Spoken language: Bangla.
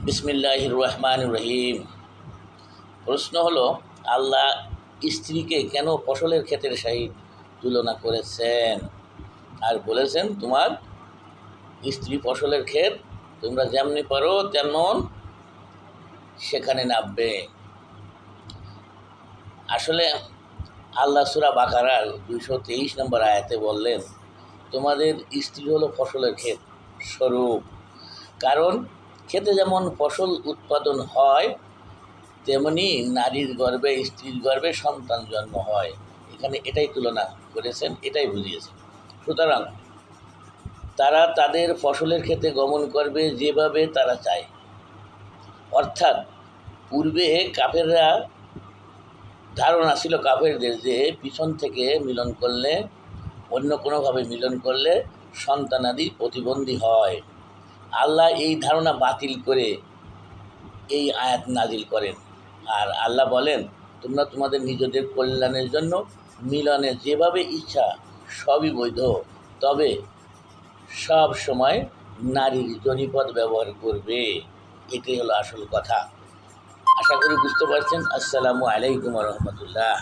বিসমিল্লাহির রহমানির রহিম। প্রশ্ন হলো, আল্লাহ স্ত্রীকে কেন ফসলের ক্ষেতের সহিত তুলনা করেছেন আর বলেছেন তোমার স্ত্রী ফসলের ক্ষেত, তোমরা যেমনি পারো তেমন সেখানে নামবে। আসলে আল্লাহ সূরা বাকারার 223 নম্বর আয়াতে বললেন, তোমাদের স্ত্রী হলো ফসলের ক্ষেত স্বরূপ। কারণ ক্ষেতে যেমন ফসল উৎপাদন হয়, তেমনি নারীর গর্ভে, স্ত্রীর গর্ভে সন্তান জন্ম হয়। এখানে এটাই তুলনা করেছেন, এটাই বুঝিয়েছেন। সুতরাং তারা তাদের ফসলের ক্ষেতে গমন করবে যেভাবে তারা চায়। অর্থাৎ পূর্বে কাফেররা ধারণা ছিল কাফেরদের যে পিছন থেকে মিলন করলে, অন্য কোনোভাবে মিলন করলে সন্তানাদি প্রতিবন্ধী হয়। আল্লাহ এই ধারণা বাতিল করে এই আয়াত নাজিল করেন। আর আল্লাহ বলেন, তোমরা তোমাদের নিজেদের কল্যাণের জন্য মিলনে যেভাবে ইচ্ছা সবই বৈধ, তবে সব সময় নারীর জনিপদ ব্যবহার করবে। এটাই হলো আসল কথা। আশা করি বুঝতে পারছেন। আসসালামু আলাইকুম রহমতুল্লাহ।